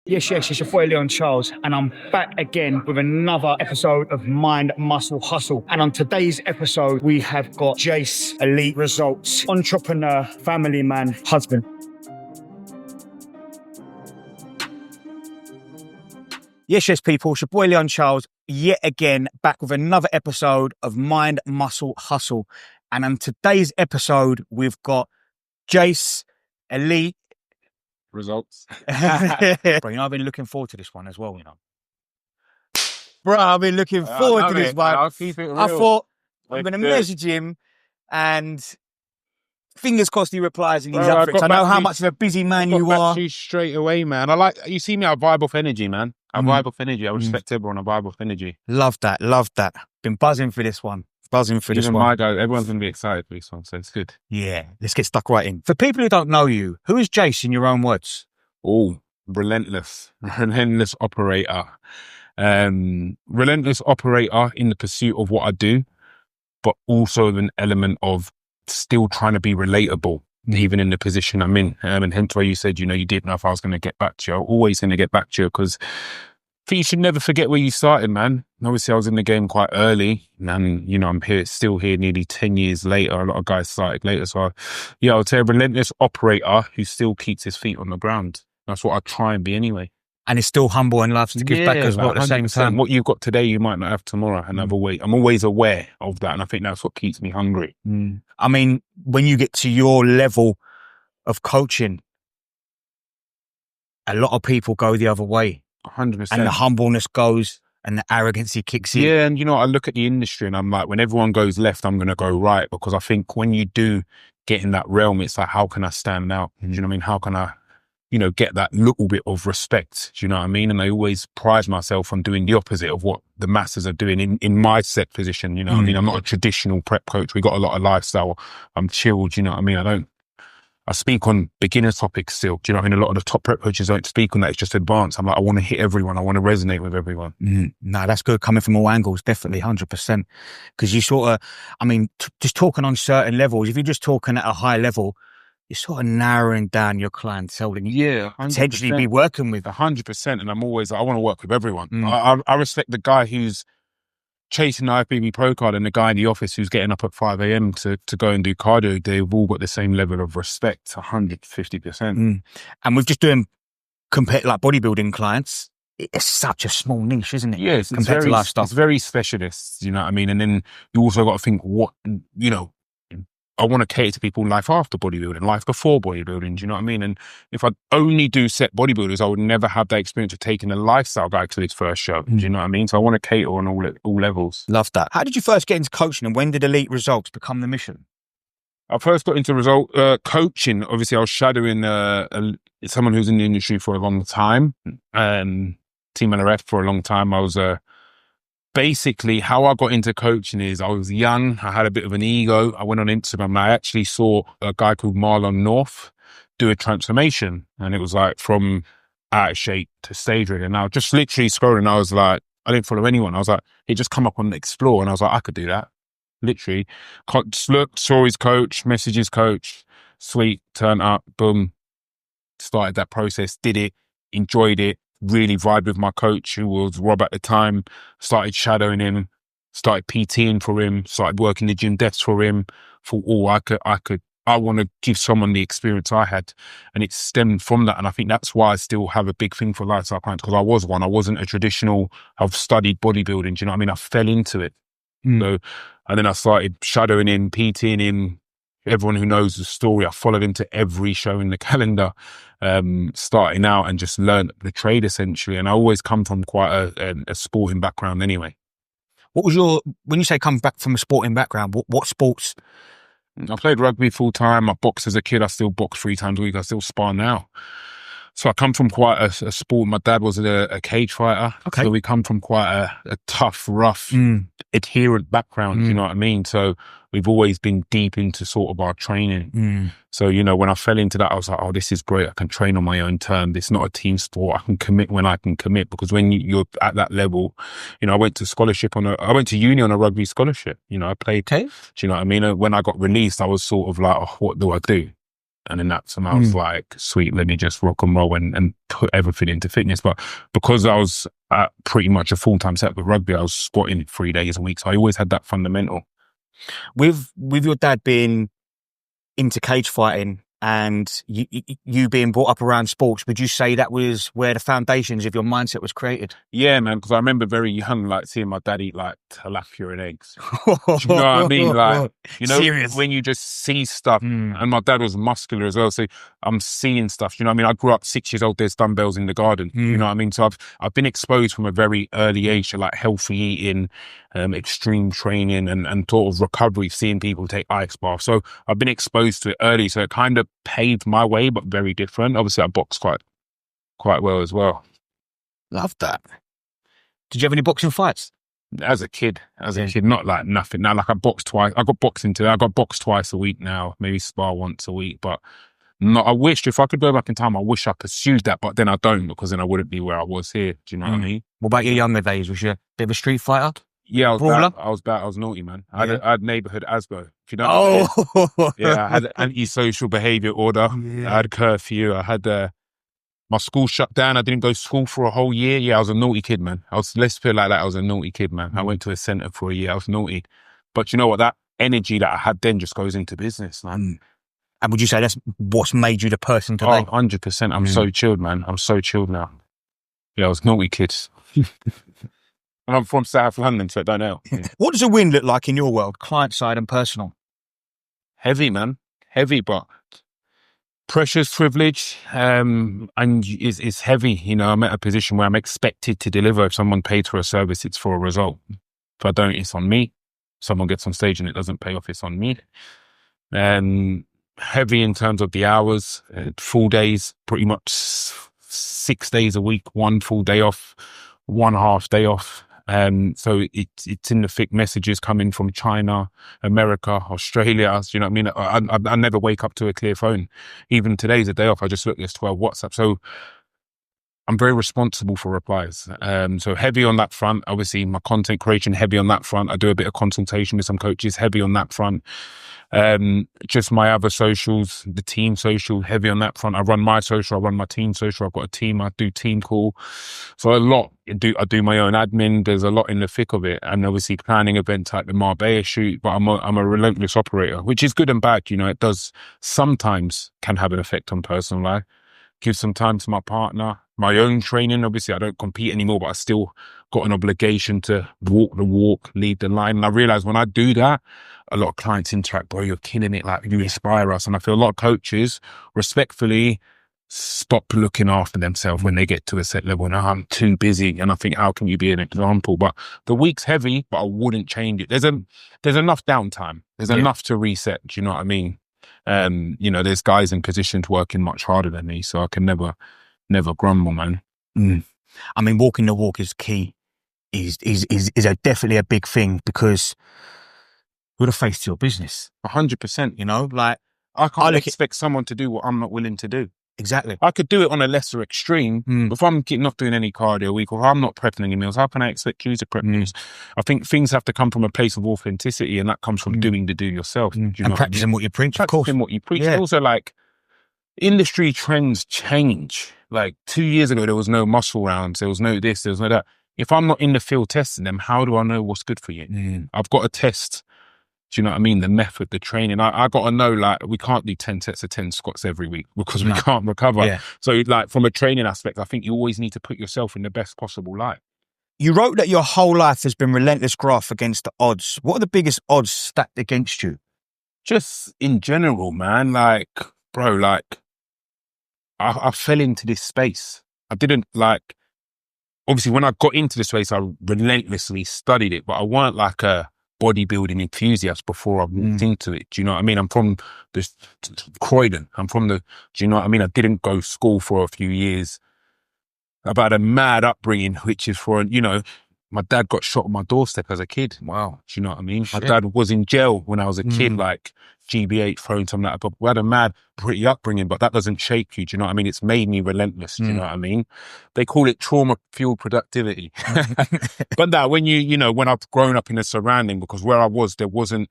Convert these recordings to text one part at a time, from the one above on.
Yes, it's your boy Leon Charles, and I'm back again with another episode of Mind, Muscle, Hustle. And on today's episode, we have got Jase, elite results, entrepreneur, family man, husband. Yes, people, it's your boy Leon Charles, yet again, back with another episode of Mind, Muscle, Hustle. And on today's episode, we've got Jase, elite results. Bro, I've been looking forward to this one as well, Bro, I've been looking forward to this one. I'll keep it real. I thought I'm going to message him and fingers crossed he replies and he's up for it. I know how much of a busy man you are. Back to you straight away, man. You see me, I vibe off energy, man. I vibe off energy. I respect everyone. I vibe off energy. Love that. Been buzzing for this one. Even my guy, everyone's going to be excited for this one, so it's good. Yeah, let's get stuck right in. For people who don't know you, who is Jase in your own words? Oh, relentless operator. Relentless operator in the pursuit of what I do, but also with an element of still trying to be relatable, even in the position I'm in. And hence why you said, you didn't know if I was going to get back to you. I'm always going to get back to you because you should never forget where you started, man. Obviously, I was in the game quite early, and I'm still here nearly 10 years later. A lot of guys started later. So, I would say a relentless operator who still keeps his feet on the ground. That's what I try and be anyway. And is still humble and loves to give back as well at the same time. What you've got today, you might not have tomorrow. And I'm always aware of that. And I think that's what keeps me hungry. I mean, when you get to your level of coaching, a lot of people go the other way. 100%. And the humbleness goes and the arrogancy kicks in. Yeah, and I look at the industry and I'm like, when everyone goes left, I'm going to go right. Because I think when you do get in that realm, it's like, how can I stand out? Do you know what I mean? How can I, get that little bit of respect? Do you know what I mean? And I always pride myself on doing the opposite of what the masses are doing in my set position. You know what I mean? I'm not a traditional prep coach. We got a lot of lifestyle. I'm chilled. You know what I mean? I speak on beginner topics still. Do you know what I mean? A lot of the top prep coaches don't speak on that. It's just advanced. I'm like, I want to hit everyone. I want to resonate with everyone. No, that's good. Coming from all angles, definitely 100%. Because you sort of, just talking on certain levels, if you're just talking at a high level, you're sort of narrowing down your clientele and you potentially be working with. 100%. And I'm always, I want to work with everyone. I respect the guy who's chasing the IFBB Pro card and the guy in the office who's getting up at 5 a.m. to go and do cardio. They've all got the same level of respect, 150%. And with just doing like bodybuilding clients, it's such a small niche, isn't it? Yeah, compared to lifestyle. It's very specialist, you know what I mean? And then you also got to think I want to cater to people life after bodybuilding, life before bodybuilding, do you know what I mean? And if I only do set bodybuilders, I would never have that experience of taking a lifestyle guy to his first show, do you know what I mean? So I want to cater on all levels. Love that. How did you first get into coaching and when did elite results become the mission? I first got into coaching. Obviously, I was shadowing someone who's in the industry for a long time, Team LRF for a long time. I was basically, how I got into coaching is I was young. I had a bit of an ego. I went on Instagram and I actually saw a guy called Marlon North do a transformation. And it was like from out of shape to stage ready. And I was just literally scrolling. I was like, I didn't follow anyone. I was like, it just come up on Explore. And I was like, I could do that. Literally. Looked, saw his coach, messaged his coach. Sweet, turn up, boom. Started that process, did it, enjoyed it. Really vibed with my coach, who was Rob at the time. Started shadowing him, started PTing for him, started working the gym desks for him. Thought, I want to give someone the experience I had. And it stemmed from that. And I think that's why I still have a big thing for lifestyle clients, because I was one. I wasn't a traditional, I've studied bodybuilding. Do you know what I mean? I fell into it. So, and then I started shadowing him, PTing him. Everyone who knows the story, I followed him to every show in the calendar, starting out, and just learned the trade essentially. And I always come from quite a sporting background anyway. What was when you say come back from a sporting background, what sports? I played rugby full time. I boxed as a kid. I still box 3 times a week. I still spar now. So I come from quite a sport. My dad was a cage fighter. Okay. So we come from quite a tough, rough, adherent background, you know what I mean? So we've always been deep into sort of our training. So, when I fell into that, I was like, oh, this is great. I can train on my own terms. It's not a team sport. I can commit when I can commit, because when you're at that level, I went to uni on a rugby scholarship. I played, do you know what I mean? When I got released, I was sort of like, oh, what do I do? And then that's when I was like, sweet, let me just rock and roll and put everything into fitness. But because I was at pretty much a full-time set with rugby, I was squatting 3 days a week. So I always had that fundamental. With your dad being into cage fighting and you being brought up around sports, would you say that was where the foundations of your mindset was created? Yeah, man, because I remember very young, like seeing my dad eat like tilapia and eggs. Do you know what I mean? Like, you know, Serious. when you just see stuff, and my dad was muscular as well, so I'm seeing stuff. You know what I mean? I grew up 6 years old. There's dumbbells in the garden. You know what I mean? So I've been exposed from a very early age to like healthy eating, extreme training, and sort of recovery. Seeing people take ice baths, so I've been exposed to it early. So it kind of paved my way, but very different. Obviously, I box quite well as well. Love that. Did you have any boxing fights? As a kid, not like nothing. Now, like I boxed twice. I got boxing today. I got boxed twice a week now, maybe spar once a week. But I wished if I could go back in time, I wish I pursued that. But then I don't, because then I wouldn't be where I was here. Do you know what I mean? What about your younger days? Was you a bit of a street fighter? Yeah, Brawler? I was naughty, man. I had neighborhood Asbo. If you know what I mean. Yeah, I had antisocial behavior order. Yeah. I had curfew. I had my school shut down. I didn't go to school for a whole year. Yeah, I was a naughty kid, man. Let's put it like that. I was a naughty kid, man. I went to a centre for a year. I was naughty. But you know what? That energy that I had then just goes into business, man. And would you say that's what's made you the person today? 100%. I'm so chilled, man. I'm so chilled now. Yeah, I was naughty kid. And I'm from South London, so it don't help. Yeah. What does a win look like in your world, client side and personal? Heavy, man. Heavy, but pressure's privilege, and it's heavy. You know, I'm at a position where I'm expected to deliver. If someone pays for a service, it's for a result. If I don't, it's on me. Someone gets on stage and it doesn't pay off, it's on me. Heavy in terms of the hours, full days, pretty much 6 days a week, 1 full day off, 1 half day off. So it's in the thick, messages coming from China, America, Australia. You know what I mean? I never wake up to a clear phone. Even today's a day off. I just look, there's 12 WhatsApp. So I'm very responsible for replies. So heavy on that front. Obviously, my content creation, heavy on that front. I do a bit of consultation with some coaches, heavy on that front. Just my other socials, the team social, heavy on that front. I run my social, I run my team social. I've got a team, I do team call. So a lot. I do my own admin. There's a lot in the thick of it. And obviously planning events like the Marbella shoot, but I'm a relentless operator, which is good and bad. You know, it does sometimes can have an effect on personal life. Give some time to my partner, my own training. Obviously, I don't compete anymore, but I still got an obligation to walk the walk, lead the line. And I realize when I do that, a lot of clients interact, bro, you're killing it. Like, you inspire us. And I feel a lot of coaches respectfully stop looking after themselves when they get to a set level. Now I'm too busy. And I think, how can you be an example? But the week's heavy, but I wouldn't change it. There's enough downtime. There's enough to reset. Do you know what I mean? You know, there's guys in positions working much harder than me, so I can never grumble, man. I mean, walking the walk is key. Is definitely a big thing, because you're the face to your business. 100%. You know, like I can't expect someone to do what I'm not willing to do. Exactly. I could do it on a lesser extreme, but if I'm not doing any cardio a week, or I'm not prepping any meals, how can I expect you to prep meals? I think things have to come from a place of authenticity, and that comes from doing the do yourself. Do you know practicing what you preach, of course. Practicing what you preach. Yeah. Also, like, industry trends change. Like 2 years ago, there was no muscle rounds, there was no this, there was no that. If I'm not in the field testing them, how do I know what's good for you? I've got to test. Do you know what I mean? The method, the training. I got to know, like, we can't do 10 sets of 10 squats every week because we can't recover. Yeah. So, like, from a training aspect, I think you always need to put yourself in the best possible light. You wrote that your whole life has been relentless graph against the odds. What are the biggest odds stacked against you? Just in general, man. Like, bro, like, I fell into this space. I didn't, like, obviously, when I got into this space, I relentlessly studied it, but I weren't like a bodybuilding enthusiast before I walked into it. Do you know what I mean? I'm from this Croydon. Do you know what I mean? I didn't go to school for a few years. I've had a mad upbringing, which is for, you know, my dad got shot on my doorstep as a kid. Wow. Do you know what I mean? Shit. My dad was in jail when I was a kid, like GB8, throwing something like that. But we had a mad, pretty upbringing, but that doesn't shape you. Do you know what I mean? It's made me relentless. Do you know what I mean? They call it trauma-fueled productivity. But that when when I've grown up in a surrounding, because where I was, there wasn't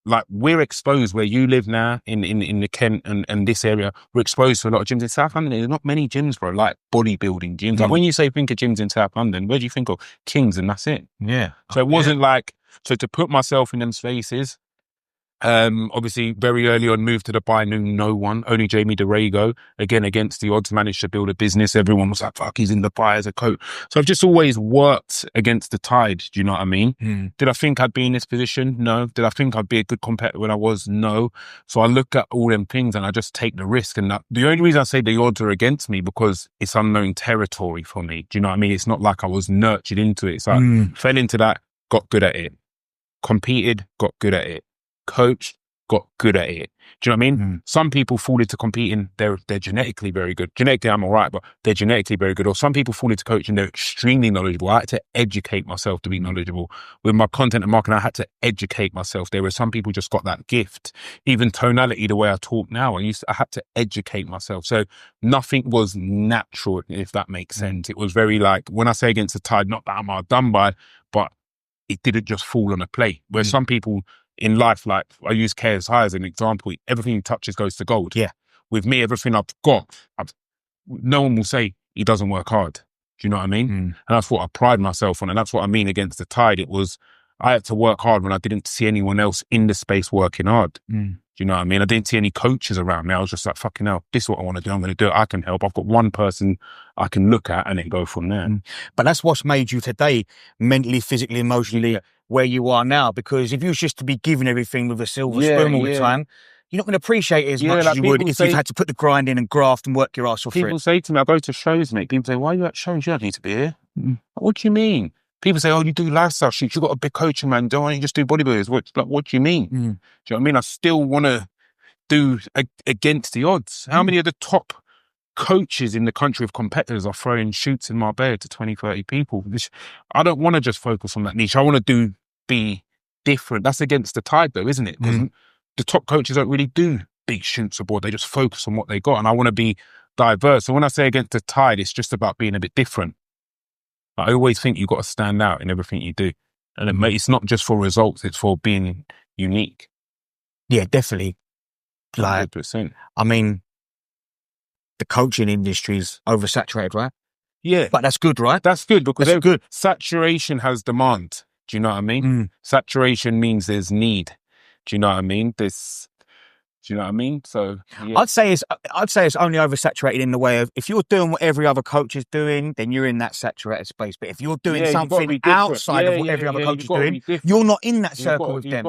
like we're exposed where you live now in the Kent and this area. We're exposed to a lot of gyms in South London. There's not many gyms, bro, like bodybuilding gyms. Like when you say think of gyms in South London, where do you think of? Kings, and that's it. Yeah. So it wasn't like, so to put myself in them spaces, obviously very early on moved to Dubai, knew no one, only Jamie DeRago, again against the odds, managed to build a business. Everyone was like, fuck, he's in Dubai as a coach. So I've just always worked against the tide. Do you know what I mean? Did I think I'd be in this position? No. Did I think I'd be a good competitor when I was? No. So I look at all them things and I just take the risk. And the only reason I say the odds are against me because it's unknown territory for me. Do you know what I mean? It's not like I was nurtured into it. So I fell into that, got good at it, competed, got good at it, coached, got good at it. Do you know what I mean? Some people fall into competing, they're genetically very good. Genetically, I'm all right, but they're genetically very good. Or some people fall into coaching, they're extremely knowledgeable. I had to educate myself to be knowledgeable. With my content and marketing, I had to educate myself. There were some people just got that gift. Even tonality, the way I talk now, I had to educate myself. So nothing was natural, if that makes sense. It was very like, when I say against the tide, not that I'm hard done by, but it didn't just fall on a plate. Where some people in life, like I use KSI as an example, everything he touches goes to gold. Yeah. With me, everything I've got, no one will say he doesn't work hard. Do you know what I mean? And that's what I pride myself on. And that's what I mean against the tide. It was, I had to work hard when I didn't see anyone else in the space working hard. Do you know what I mean? I didn't see any coaches around me. I was just like, fucking hell, this is what I want to do. I'm going to do it. I can help. I've got one person I can look at and then go from there. But that's what's made you today, mentally, physically, emotionally, where you are now. Because if you was just to be given everything with a silver spoon all the time, you're not going to appreciate it as much as you would if you've had to put the grind in and graft and work your ass off for it. People say to me, I go to shows, mate. People say, why are you at shows? You don't need to be here. What do you mean? People say, oh, you do lifestyle shoots. You've got a big coaching, man. Don't you just do bodybuilders? What do you mean? Do you know what I mean? I still want to do against the odds. How many of the top coaches in the country of competitors are throwing shoots in Marbella to 20, 30 people? I don't want to just focus on that niche. I want to be different. That's against the tide though, isn't it? Because the top coaches don't really do big shoots abroad. They just focus on what they got. And I want to be diverse. So when I say against the tide, it's just about being a bit different. I always think you've got to stand out in everything you do. And it's not just for results, it's for being unique. Yeah, definitely. Like, 100%. I mean, the coaching industry is oversaturated, right? Yeah. But that's good, right? That's good because that's good. Saturation has demand. Do you know what I mean? Saturation means there's need. Do you know what I mean? Do you know what I mean? So yeah. I'd say it's only oversaturated in the way of, if you're doing what every other coach is doing, then you're in that saturated space. But if you're doing something outside of what every other coach is doing, you're not in that circle with them.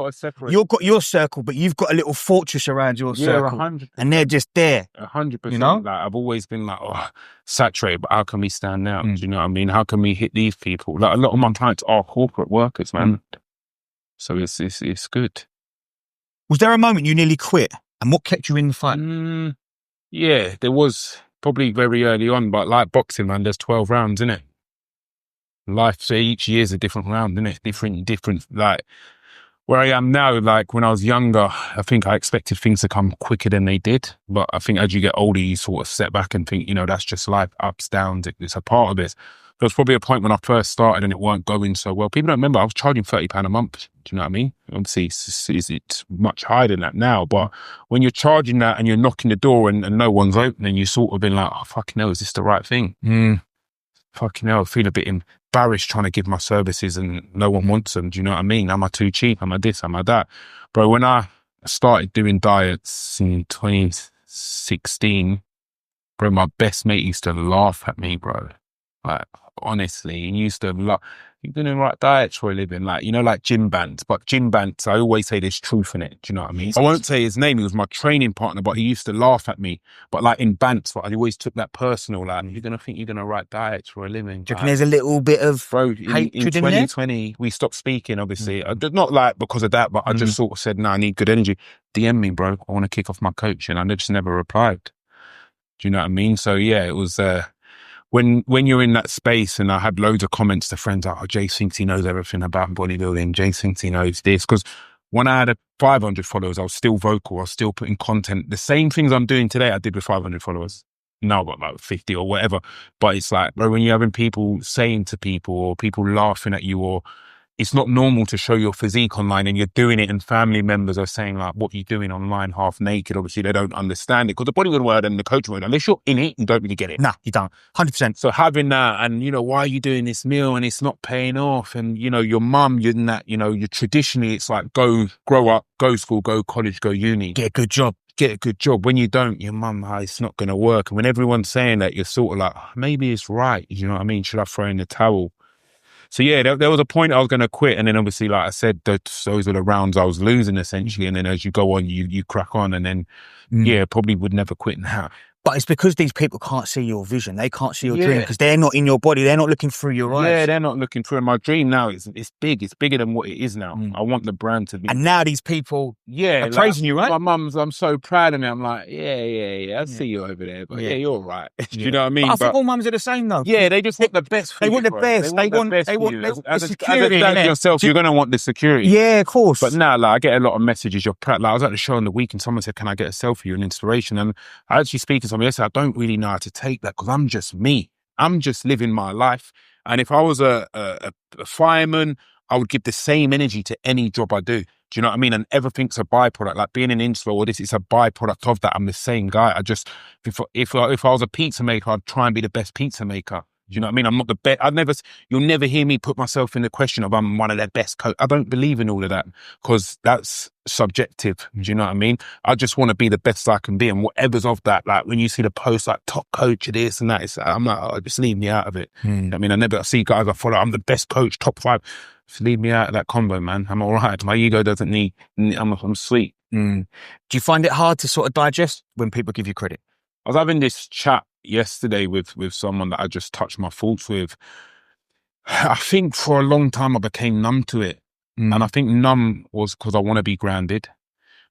You've got your circle, but you've got a little fortress around your circle, 100%. And they're just there. 100%. You know, like I've always been like, oh, saturated, but how can we stand out? Do you know what I mean? How can we hit these people? Like a lot of my clients are corporate workers, man. So it's good. Was there a moment you nearly quit? And what kept you in the fight? Yeah, there was probably very early on, but like boxing, man, there's 12 rounds, innit? Life, so each year's a different round, innit? Different, like, where I am now, like, when I was younger, I think I expected things to come quicker than they did. But I think as you get older, you sort of step back and think, you know, that's just life, ups, downs, it's a part of it. There was probably a point when I first started and it weren't going so well. People don't remember, I was charging £30 a month. Do you know what I mean? Obviously, it's much higher than that now. But when you're charging that and you're knocking the door and no one's opening, you sort of been like, oh, fucking hell, is this the right thing? Fucking hell, I feel a bit embarrassed trying to give my services and no one wants them. Do you know what I mean? Am I too cheap? Am I this? Am I that? Bro, when I started doing diets in 2016, bro, my best mate used to laugh at me, bro. Like, honestly, he used to laugh. You're doing the right diets for a living, like, you know, like gym bands. But gym bands, I always say there's truth in it. Do you know what I mean? I won't say his name. He was my training partner, but he used to laugh at me. But like in bands, I always took that personal. Like, you're gonna think you're gonna write diets for a living. Do you reckon there's a little bit of hatred in 2020, we stopped speaking. Obviously, not like because of that, but I just sort of said, "No, I need good energy." DM me, bro. I want to kick off my coach, and I just never replied. Do you know what I mean? So yeah, it was. When you're in that space, and I had loads of comments to friends like, oh, Jase thinks he knows everything about bodybuilding. Jase thinks he knows this. Because when I had 500 followers, I was still vocal. I was still putting content. The same things I'm doing today, I did with 500 followers. Now I've got like 50 or whatever. But it's like, bro, when you're having people saying to people or people laughing at you or it's not normal to show your physique online, and you're doing it and family members are saying like, what are you doing online half naked? Obviously they don't understand it, because the bodybuilding world and the coaching world, unless you're in it, you don't really get it. Nah, you don't. 100%. So having that, and you know, why are you doing this meal and it's not paying off? And you know, your mum, you're in that, you know, you're traditionally, it's like go, grow up, go school, go college, go uni. Get a good job. Get a good job. When you don't, your mum, it's not going to work. And when everyone's saying that, you're sort of like, maybe it's right. You know what I mean? Should I throw in the towel? So yeah, there was a point I was going to quit, and then obviously, like I said, those were the rounds I was losing essentially. And then as you go on, you crack on, and then yeah, probably would never quit now. But it's because these people can't see your vision. They can't see your dream because they're not in your body. They're not looking through your eyes. Yeah, they're not looking through. My dream now is it's big. It's bigger than what it is now. I want the brand to be. And now these people are praising you, right? My mum's, I'm so proud of me. I'm like, yeah, I see you over there. But yeah, you're all right. Do you know what I mean? But I think all mums are the same though. Yeah, they just want the best for They you, want the bro. best. They want as the a security. dad yourself, you're going to want the security. Yeah, of course. But now, like, I get a lot of messages. You're proud. Like, I was at the show on the week and someone said, can I get a selfie? You're an inspiration. And I actually speak to someone yesterday, I don't really know how to take that because I'm just me. I'm just living my life. And if I was a fireman, I would give the same energy to any job I do. Do you know what I mean? And everything's a byproduct. Like being an inspo or this, it's a byproduct of that. I'm the same guy. I just, if I was a pizza maker, I'd try and be the best pizza maker. Do you know what I mean? I'm not the best. You'll never hear me put myself in the question of I'm one of their best coach. I don't believe in all of that because that's subjective. Do you know what I mean? I just want to be the best I can be, and whatever's of that. Like when you see the post like top coach of this and that, I'm like, oh, just leave me out of it. I mean, I see guys I follow, I'm the best coach, top 5. Just leave me out of that combo, man. I'm all right. My ego doesn't need. I'm sweet. Do you find it hard to sort of digest when people give you credit? I was having this chat yesterday with someone that I just touched my thoughts with. I think for a long time I became numb to it. And I think numb was because I want to be grounded.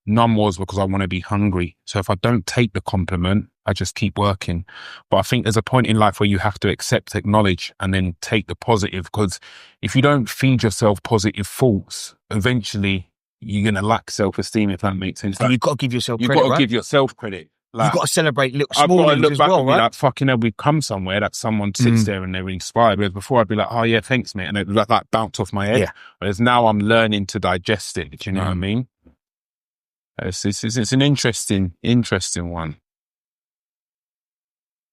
Numb was because I want to be hungry. So if I don't take the compliment, I just keep working. But I think there's a point in life where you have to accept, acknowledge, and then take the positive. Because if you don't feed yourself positive thoughts, eventually you're going to lack self-esteem, if that makes sense. And you've got to give yourself credit, You've got to give yourself credit. Like, you've got to celebrate little small things as well, right? Like, fucking hell, we've come somewhere that someone sits there and they're inspired. Whereas before I'd be like, oh yeah, thanks, mate. And it would like bounce off my head. Yeah. Whereas now I'm learning to digest it. Do you know what I mean? It's an interesting one.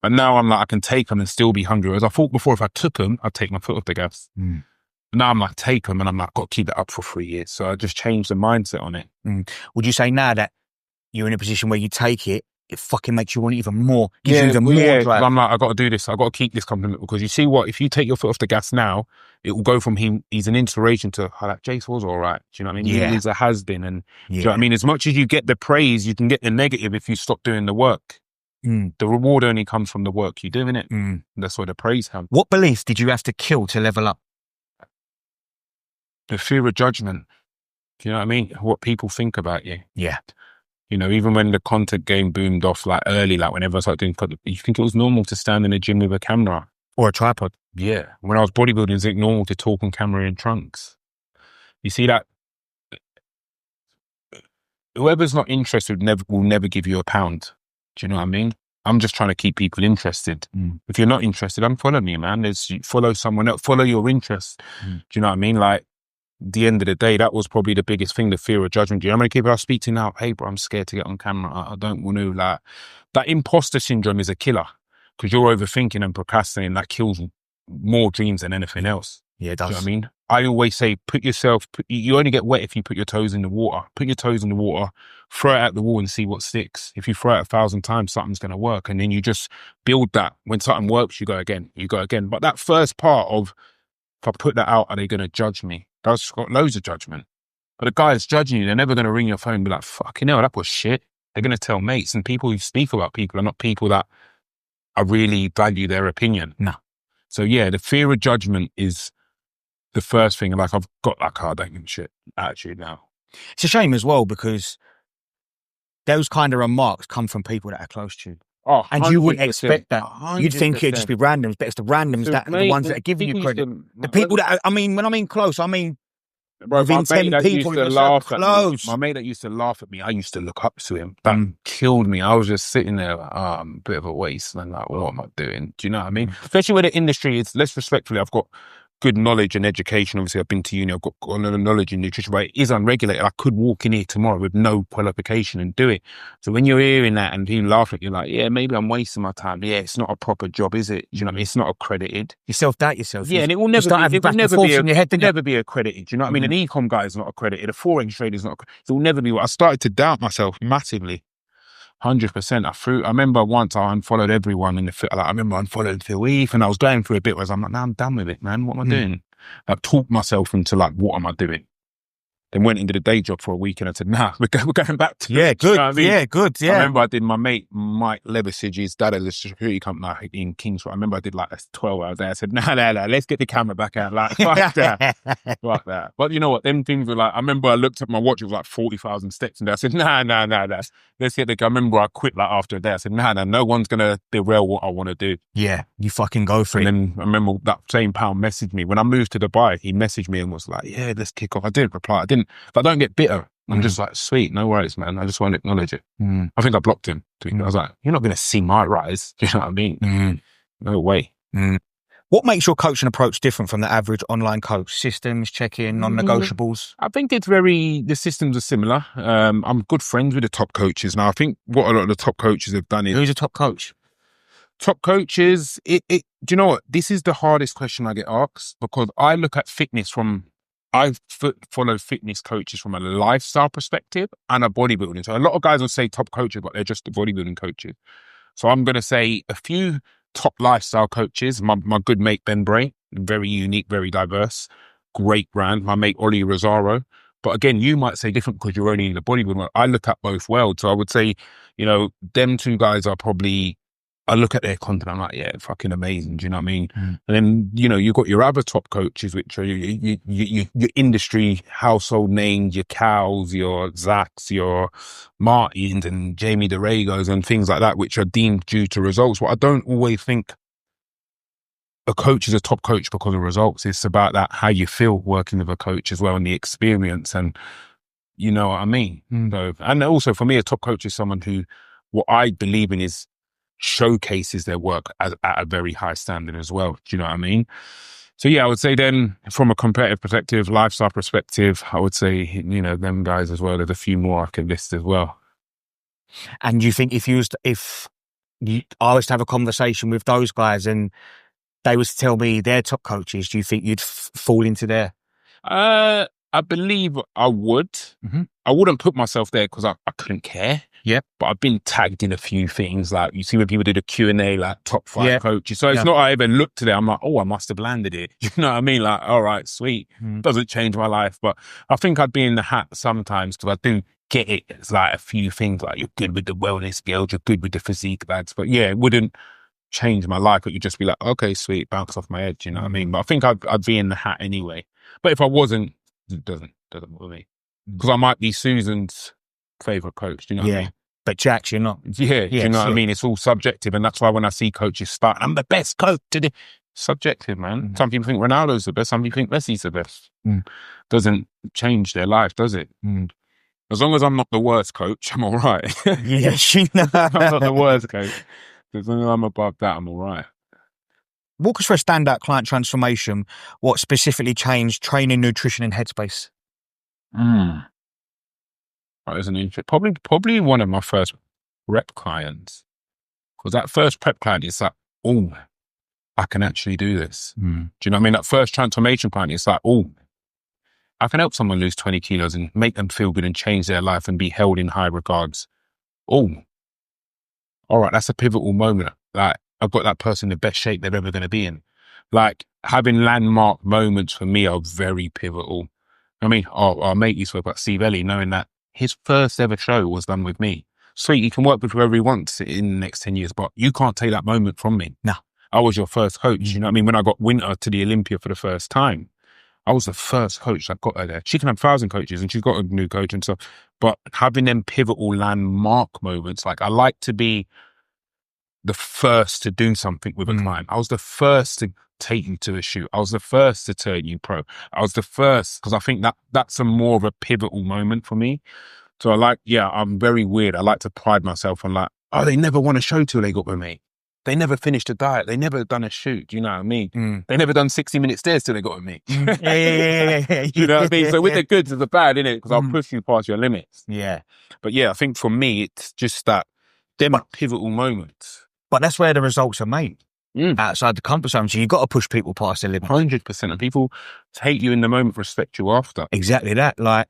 But now I'm like, I can take them and still be hungry. Whereas I thought before, if I took them, I'd take my foot off the gas. Now I'm like, take them, and I'm like, got to keep it up for 3 years. So I just changed the mindset on it. Would you say now that you're in a position where you take it, it fucking makes you want it even more, gives you even more drive? I'm like, I got to do this. I got to keep this compliment, because you see what? If you take your foot off the gas now, it will go from he's an inspiration to, oh, like, Jase was all right. Do you know what I mean? Yeah. He's a has-been. And do you know what I mean? As much as you get the praise, you can get the negative if you stop doing the work. The reward only comes from the work you're doing it. That's where the praise comes. What beliefs did you have to kill to level up? The fear of judgment. Do you know what I mean? What people think about you. Yeah. You know, even when the content game boomed off, like early, like whenever I started doing content, you think it was normal to stand in a gym with a camera? Or a tripod. Yeah. When I was bodybuilding, it's normal to talk on camera in trunks. You see that? Whoever's not interested will never give you a pound. Do you know what I mean? I'm just trying to keep people interested. If you're not interested, unfollow me, man. Follow someone else, follow your interests. Do you know what I mean? Like, the end of the day, that was probably the biggest thing, the fear of judgment. Do you know how many people I speak to now? Hey, bro, I'm scared to get on camera. I don't want to, like, that imposter syndrome is a killer, because you're overthinking and procrastinating. That kills more dreams than anything else. Yeah, it does. Do you know what I mean? I always say, you only get wet if you put your toes in the water. Put your toes in the water, throw it at the wall and see what sticks. If you throw it 1,000 times, something's going to work. And then you just build that. When something works, you go again. But that first part of, if I put that out, are they going to judge me? That's got loads of judgment. But the guy that's judging you, they're never going to ring your phone and be like, fucking hell, that was shit. They're going to tell mates, and people who speak about people are not people that I really value their opinion. No. So yeah, the fear of judgment is the first thing. Like, I've got that I don't give a shit attitude now. It's a shame as well, because those kind of remarks come from people that are close to you. Oh, and you wouldn't expect that. 100%. You'd think it'd just be randoms, but it's the randoms that are the ones that are giving you credit. The people that, when I mean close, I mean, bro, within 10 people, close. My mate that used to laugh at me, I used to look up to him. That killed me. I was just sitting there like, I'm a bit of a waste. And like, what am I doing? Do you know what I mean? Especially where the industry is, less respectfully, I've got good knowledge and education. Obviously, I've been to uni, I've got a lot of knowledge in nutrition, but it is unregulated. I could walk in here tomorrow with no qualification and do it. So when you're hearing that and people laugh at you, like, yeah, maybe I'm wasting my time. Yeah, it's not a proper job, is it? Do you know what I mean? It's not accredited. You self-doubt yourself. Yeah, and it will never be accredited. Do you know what I mean? An e-com guy is not accredited. A forex trader is not accredited. It will never be. I started to doubt myself massively. 100%. I remember once I unfollowed everyone in the I remember unfollowing Phil Heath, and I was going through a bit where I'm like, now I'm done with it, man. What am I doing? I've talked myself into like, what am I doing? Then went into the day job for a week and I said, nah, we're going back to it. Good. You know what I mean? Yeah, good. Yeah. I remember I did my mate, Mike Levisage's dad at the security company in Kingsford. I remember I did like 12 hours there. I said, nah, let's get the camera back out. Like, fuck that. Fuck that. But you know what? Them things were like, I remember I looked at my watch, it was like 40,000 steps. And I said, nah. Let's get the, I remember I quit like after a day. I said, nah, no one's going to derail what I want to do. Yeah, you fucking go for it. And then I remember that same pound messaged me. When I moved to Dubai, he messaged me and was like, yeah, let's kick off. I didn't reply. But I don't get bitter. I'm just like, sweet, no worries, man. I just want to acknowledge it. I think I blocked him. I was like, you're not going to see my rise. Do you know what I mean? No way. What makes your coaching approach different from the average online coach? Systems, check-in, non-negotiables? I think the systems are similar. I'm good friends with the top coaches. Now, I think what a lot of the top coaches have done is... Who's a top coach? Top coaches, do you know what? This is the hardest question I get asked because I look at fitness I follow fitness coaches from a lifestyle perspective and a bodybuilding. So a lot of guys will say top coaches, but they're just the bodybuilding coaches. So I'm going to say a few top lifestyle coaches. My good mate, Ben Bray, very unique, very diverse, great brand. My mate, Ollie Rosario. But again, you might say different because you're only in the bodybuilding. I look at both worlds. So I would say, them two guys are probably, I look at their content, I'm like, yeah, fucking amazing. Do you know what I mean? And then, you've got your other top coaches, which are your industry household names, your Cows, your Zacks, your Martins and Jamie DeRagos and things like that, which are deemed due to results. But I don't always think a coach is a top coach because of results. It's about that, how you feel working with a coach as well and the experience. And you know what I mean? So, and also for me, a top coach is someone who, what I believe in is, showcases their work at a very high standard as well. Do you know what I mean? So yeah, I would say then from a competitive perspective, lifestyle perspective, I would say, them guys as well. There's a few more I could list as well. And you think if I was to have a conversation with those guys and they was to tell me they're top coaches, do you think you'd fall into there? I believe I would. I wouldn't put myself there because I couldn't care. Yeah. But I've been tagged in a few things. Like you see when people do the Q&A, like top 5 coaches. So it's not I even looked at it. I'm like, oh, I must have landed it. You know what I mean? Like, all right, sweet. Doesn't change my life. But I think I'd be in the hat sometimes because I do get it. It's like a few things like you're good with the wellness girls, you're good with the physique lads. But yeah, it wouldn't change my life. But you'd just be like, okay, sweet, bounce off my head. You know what I mean? But I think I'd be in the hat anyway. But if I wasn't, it doesn't bother me. Because I might be Susan's favourite coach. Do you know what I mean? But Jack's, you're not. Yeah, do you know what I mean? It's all subjective. And that's why when I see coaches start, I'm the best coach today. Subjective, man. Some people think Ronaldo's the best. Some people think Messi's the best. Doesn't change their life, does it? As long as I'm not the worst coach, I'm all right. Yes, I'm not the worst coach. As long as I'm above that, I'm all right. Walk us through a standout client transformation. What specifically changed training, nutrition, and headspace? Probably one of my first rep clients. Because that first prep client is like, oh, I can actually do this. Do you know what I mean? That first transformation client, it's like, oh, I can help someone lose 20 kilos and make them feel good and change their life and be held in high regards. Oh, all right, that's a pivotal moment. Like, I've got that person in the best shape they're ever going to be in. Like, having landmark moments for me are very pivotal. I mean, our mate used to work at Steve Ellie, knowing that his first ever show was done with me. Sweet, you can work with whoever he wants in the next 10 years, but you can't take that moment from me. No. I was your first coach. You know what I mean? When I got Winter to the Olympia for the first time, I was the first coach that got her there. She can have 1,000 coaches and she's got a new coach and stuff. But having them pivotal landmark moments, like I like to be the first to do something with a client. I was the first to take you to a shoot. I was the first to turn you pro. I was the first, because I think that's a more of a pivotal moment for me. So I'm very weird. I like to pride myself on like, oh, they never won a show till they got with me. they never finished a diet. They never done a shoot. Do you know what I mean? Mm. They never done 60-minute stairs till they got with me. Yeah. Do you know what I mean? So with the goods and the bad, innit? Because I'll Mm. push you past your limits. Yeah. But yeah, I think for me, it's just that them pivotal moments. But that's where the results are made. Mm. Outside the comfort zone. So you've got to push people past their limits. 100%. And people hate you in the moment, respect you after. Exactly that. Like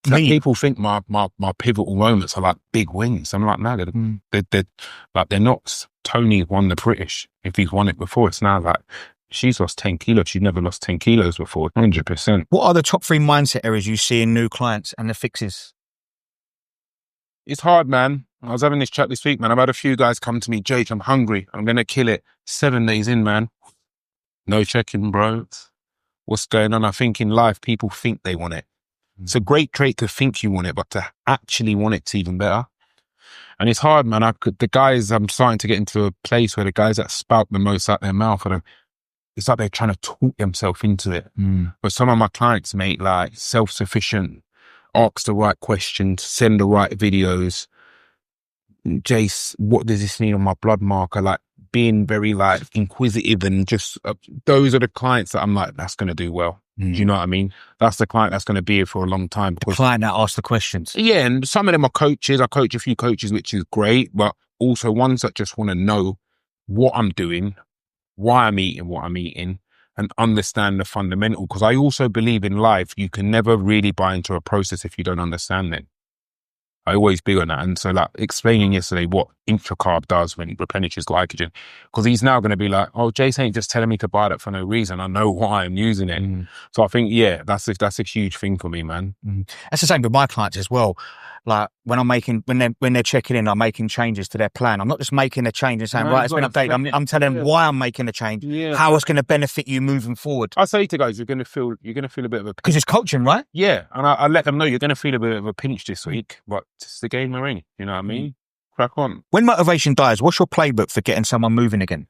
people think my pivotal moments are like big wins. I'm like, no, they're not. Tony won the British. If he's won it before, it's now like she's lost 10 kilos. She's never lost 10 kilos before. 100%. What are the top 3 mindset areas you see in new clients and the fixes? It's hard, man. I was having this chat this week, man. I've had a few guys come to me, Jase, I'm hungry. I'm going to kill it. 7 days in, man. No checking, bro. What's going on? I think in life, people think they want it. It's a great trait to think you want it, but to actually want it's even better. And it's hard, man. I'm starting to get into a place where the guys that spout the most out their mouth, it's like they're trying to talk themselves into it. But some of my clients, mate, like self-sufficient, ask the right questions, send the right videos. Jase, what does this mean on my blood marker? Like being very like inquisitive and just those are the clients that I'm like, that's going to do well. Do you know what I mean? That's the client that's going to be here for a long time. The client that asks the questions. Yeah, and some of them are coaches. I coach a few coaches, which is great, but also ones that just want to know what I'm doing, why I'm eating what I'm eating, and understand the fundamental. Because I also believe in life, you can never really buy into a process if you don't understand it. I always be on that. And so like explaining yesterday what intracarb does when it replenishes glycogen, because he's now going to be like, oh, Jase ain't just telling me to buy that for no reason. I know why I'm using it. So I think, yeah, that's a huge thing for me, man. That's the same with my clients as well. Like when they're checking in, I'm making changes to their plan. I'm not just making a change and saying, right, it's been updated. I'm telling them why I'm making the change, how it's going to benefit you moving forward. I say to guys, you're going to feel a bit of a because it's coaching, right? Yeah, and I let them know you're going to feel a bit of a pinch this week, but it's the game we're in. You know what I mean? Crack on. When motivation dies, what's your playbook for getting someone moving again?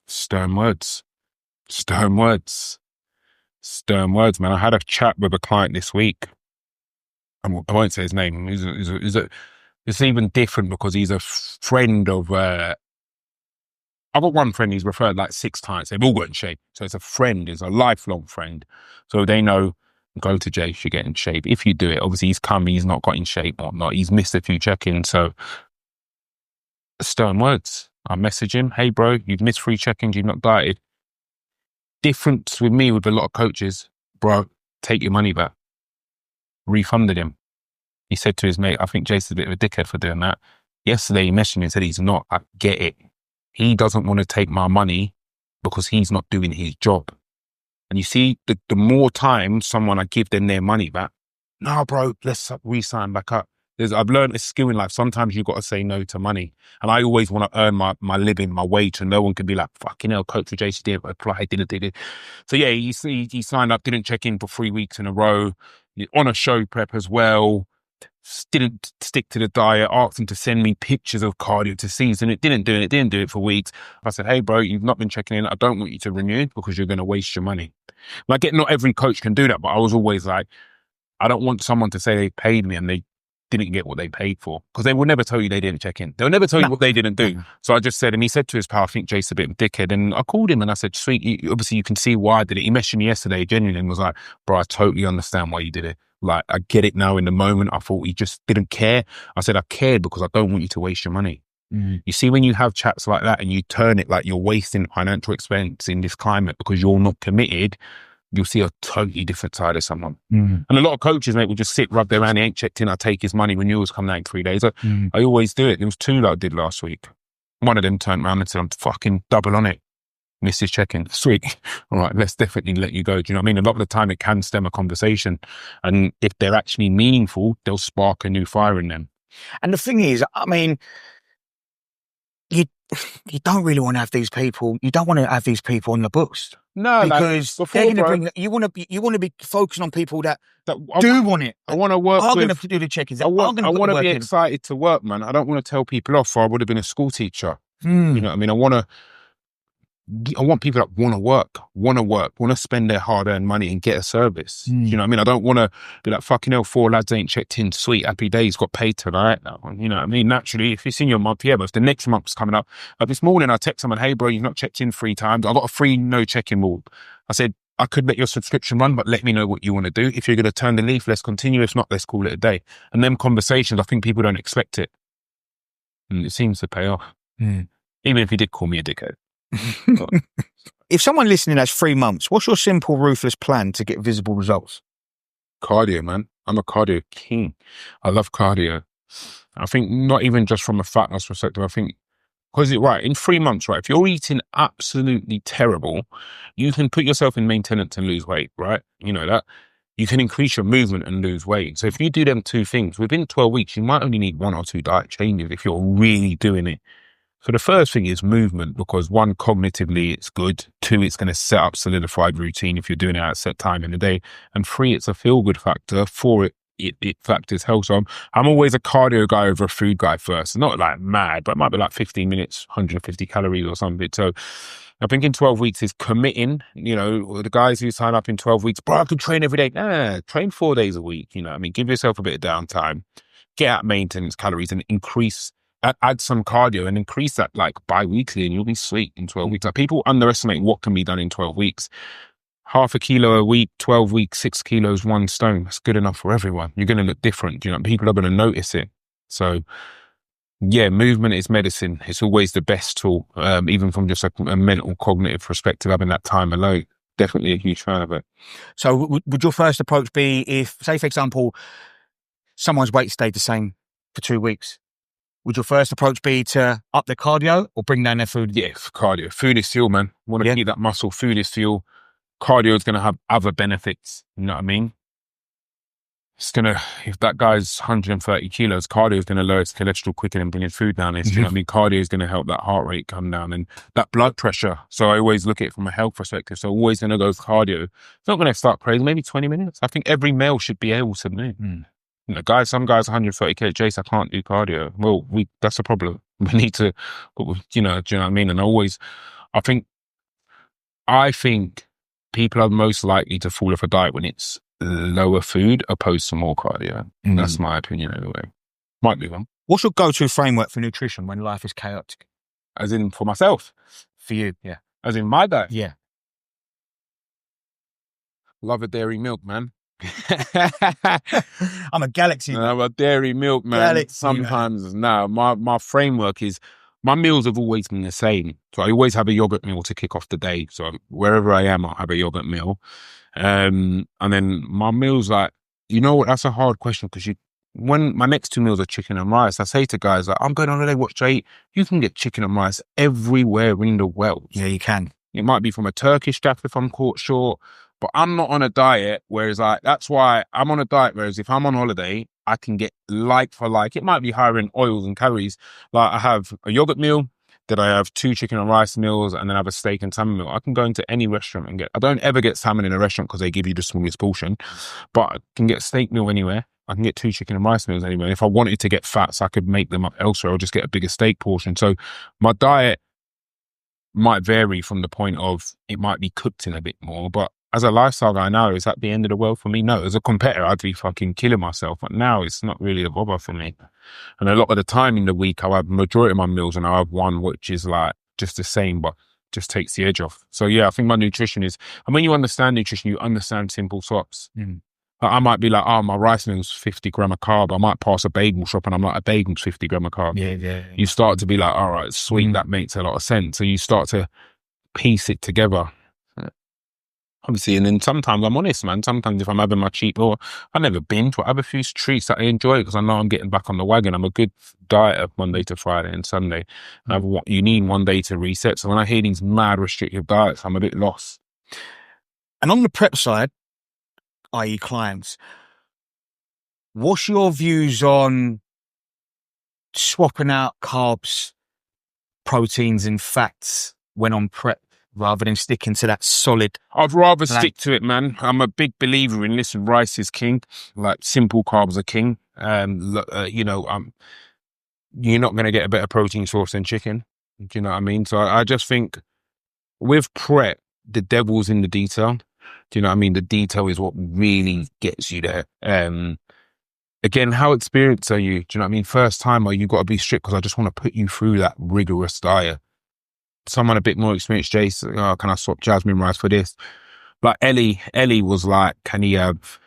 Stern words, man. I had a chat with a client this week. I won't say his name. It's even different because he's a friend of. I've got one friend he's referred like 6 times. They've all got in shape. So it's a friend, it's a lifelong friend. So they know, go to Jase, you get in shape. If you do it, obviously he's come, he's not got in shape or not. He's missed a few check-ins. So stern words. I message him, hey bro, you've missed 3 check-ins, you've not dieted. Difference with me with a lot of coaches, bro, take your money back. Refunded him. He said to his mate, I think Jase is a bit of a dickhead for doing that. Yesterday he messaged me and said he's not. I get it. He doesn't want to take my money because he's not doing his job. And you see, the more time I give them their money back, no, bro, let's re-sign back up. I've learned a skill in life. Sometimes you've got to say no to money. And I always want to earn my living, my wage, and no one can be like, fucking hell, coach for Jase didn't apply, didn't. So yeah, he signed up, didn't check in for 3 weeks in a row, on a show prep as well, didn't stick to the diet, asked him to send me pictures of cardio to season. It didn't do it for weeks. I said, hey bro, you've not been checking in. I don't want you to renew because you're going to waste your money. And I get not every coach can do that, but I was always like, I don't want someone to say they paid me and they didn't get what they paid for, because they will never tell you they didn't check in. They'll never tell you what they didn't do. So I just said, and he said to his pal, I think Jase a bit of a dickhead. And I called him and I said, sweet, obviously you can see why I did it. He messaged me yesterday genuinely and was like, bro, I totally understand why you did it. Like, I get it now in the moment. I thought he just didn't care. I said, I cared because I don't want you to waste your money. You see, when you have chats like that and you turn it like you're wasting financial expense in this climate because you're not committed, you'll see a totally different side of someone. And a lot of coaches, mate, will just sit, rub their hand, he ain't checked in, I take his money, renewals come out in 3 days. I always do it. There was 2 that I did last week. One of them turned around and said, I'm fucking double on it. Missed his check-in. Sweet. All right, let's definitely let you go. Do you know what I mean? A lot of the time it can stem a conversation. And if they're actually meaningful, they'll spark a new fire in them. And the thing is, I mean, you don't really want to have these people. You don't want to have these people on the books. No, because like they're going to bring. You want to be focusing on people that do want it. I want to work. Are going to do the check-ins. I want to be excited to work, man. I don't want to tell people off. Or I would have been a school teacher. You know what I mean? I want to. I want people that want to work, want to spend their hard-earned money and get a service. You know what I mean? I don't want to be like, fucking hell, 4 lads ain't checked in. Sweet, happy days, got paid tonight. You know what I mean? Naturally, if it's in your month, yeah, but if the next month's coming up, like this morning I text someone, hey bro, you've not checked in 3 times. I got a free no check-in rule. I said, I could let your subscription run, but let me know what you want to do. If you're going to turn the leaf, let's continue. If not, let's call it a day. And them conversations, I think people don't expect it. And it seems to pay off. Even if he did call me a dickhead. If someone listening has 3 months, what's your simple, ruthless plan to get visible results? Cardio, man. I'm a cardio king. I love cardio. I think not even just from a fat loss perspective. I think because in 3 months, right, if you're eating absolutely terrible, you can put yourself in maintenance and lose weight, right? You know that. You can increase your movement and lose weight. So if you do them 2 things, within 12 weeks, you might only need 1 or 2 diet changes if you're really doing it. So the first thing is movement, because 1, cognitively, it's good. 2, it's going to set up solidified routine if you're doing it at a set time in the day. And 3, it's a feel-good factor. 4, it factors health. So I'm always a cardio guy over a food guy first. Not like mad, but it might be like 15 minutes, 150 calories or something. So I think in 12 weeks is committing, you know, the guys who sign up in 12 weeks, bro, I can train every day. Nah, train 4 days a week. You know what I mean? Give yourself a bit of downtime, get out maintenance calories and add some cardio and increase that like bi-weekly and you'll be sweet in 12 weeks. Like people underestimate what can be done in 12 weeks. 0.5 kilo a week, 12 weeks, 6 kilos, 1 stone. That's good enough for everyone. You're going to look different. You know, people are going to notice it. So yeah, movement is medicine. It's always the best tool, even from just a mental cognitive perspective, having that time alone. Definitely a huge fan of it. So would your first approach be if, say, for example, someone's weight stayed the same for 2 weeks? Would your first approach be to up their cardio or bring down their food? Yeah, cardio. Food is fuel, man. Want to keep that muscle. Food is fuel. Cardio is going to have other benefits. You know what I mean? It's going to, if that guy's 130 kilos, cardio is going to lower his cholesterol quicker than bringing food down. You know what I mean? Cardio is going to help that heart rate come down and that blood pressure. So I always look at it from a health perspective. So always going to go with cardio. It's not going to start crazy, maybe 20 minutes. I think every male should be able to move. You know, some guys 130k, Jase, I can't do cardio. Well, that's a problem. We need to, you know what I mean? And I think people are most likely to fall off a diet when it's lower food opposed to more cardio. That's my opinion anyway. Might be wrong. What's your go-to framework for nutrition when life is chaotic? As in for myself? For you, yeah. As in my diet? Yeah. Love a dairy milk, man. I'm a galaxy. I'm a dairy milk, man. Galaxy, sometimes, no, my framework is, my meals have always been the same. So I always have a yogurt meal to kick off the day. So wherever I am, I'll have a yogurt meal. And then my meals, like, you know what, that's a hard question because when my next 2 meals are chicken and rice, I say to guys, like, I'm going on holiday, what should I eat? You can get chicken and rice everywhere in the world. Yeah, you can. It might be from a Turkish staff if I'm caught short. But I'm not on a diet, whereas that's why I'm on a diet, whereas if I'm on holiday, I can get like for like. It might be higher in oils and calories. Like I have a yogurt meal, then I have 2 chicken and rice meals, and then I have a steak and salmon meal. I can go into any restaurant and I don't ever get salmon in a restaurant because they give you the smallest portion, but I can get a steak meal anywhere. I can get 2 chicken and rice meals anywhere. And if I wanted to get fats, I could make them up elsewhere or just get a bigger steak portion. So my diet might vary from the point of it might be cooked in a bit more, but as a lifestyle guy now, is that the end of the world for me? No. As a competitor, I'd be fucking killing myself. But now it's not really a bother for me. And a lot of the time in the week, I'll have majority of my meals and I'll have one which is like just the same, but just takes the edge off. So yeah, I think my nutrition is, and when you understand nutrition, you understand simple swaps. I might be like, oh, my rice meal's 50 gram of carb. I might pass a bagel shop and I'm like, a bagel's 50 gram of carb. Yeah. You start to be like, all right, sweet, that makes a lot of sense. So you start to piece it together. Obviously, and then sometimes I'm honest, man. Sometimes if I'm having my cheat meal, I never binge, but I have a few treats that I enjoy because I know I'm getting back on the wagon. I'm a good dieter Monday to Friday and Sunday. And you need one day to reset. So when I hear these mad restrictive diets, I'm a bit lost. And on the prep side, i.e. clients, what's your views on swapping out carbs, proteins and fats when on prep, rather than sticking to that solid? I'd rather stick to it, man. I'm a big believer in, listen, rice is king. Like, simple carbs are king. You know, you're not going to get a better protein source than chicken. Do you know what I mean? So I just think with prep, the devil's in the detail. Do you know what I mean? The detail is what really gets you there. Again, how experienced are you? Do you know what I mean? First timer, you got to be strict because I just want to put you through that rigorous diet. Someone a bit more experienced, Jase, oh, can I swap jasmine rice for this? Like Ellie was like, can he have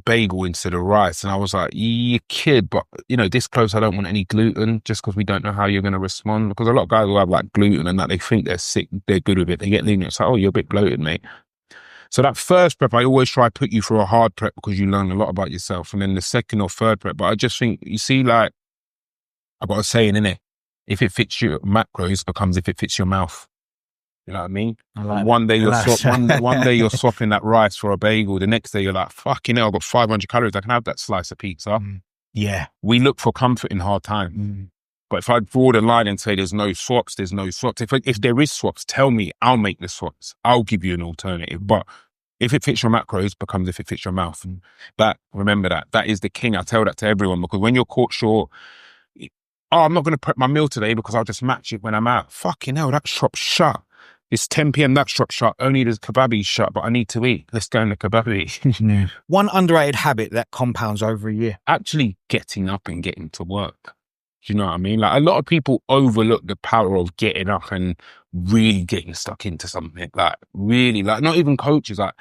bagel instead of rice? And I was like, you kid, but you know, this close, I don't want any gluten just because we don't know how you're going to respond. Because a lot of guys will have like gluten and that they think they're sick, they're good with it. They get lean. It's like, oh, you're a bit bloated, mate. So that first prep, I always try to put you through a hard prep because you learn a lot about yourself. And then the second or third prep, but I just think, you see, like, I've got a saying in it, if it fits your macros, becomes if it fits your mouth. You know what I mean? Like one day you're one day you're swapping that rice for a bagel. The next day you're like, fucking hell, I've got 500 calories. I can have that slice of pizza. Yeah. We look for comfort in hard times. But if I draw the line and say there's no swaps, there's no swaps. If there is swaps, tell me, I'll make the swaps. I'll give you an alternative. But if it fits your macros, becomes if it fits your mouth. But remember that is the king. I tell that to everyone because when you're caught short, oh, I'm not going to prep my meal today because I'll just match it when I'm out. Fucking hell, that shop's shut. It's 10 p.m, that shop's shut. Only the kebabbi's shut, but I need to eat. Let's go in the kebabby. One underrated habit that compounds over a year. Actually getting up and getting to work. Do you know what I mean? Like a lot of people overlook the power of getting up and really getting stuck into something. Like really, like not even coaches. Like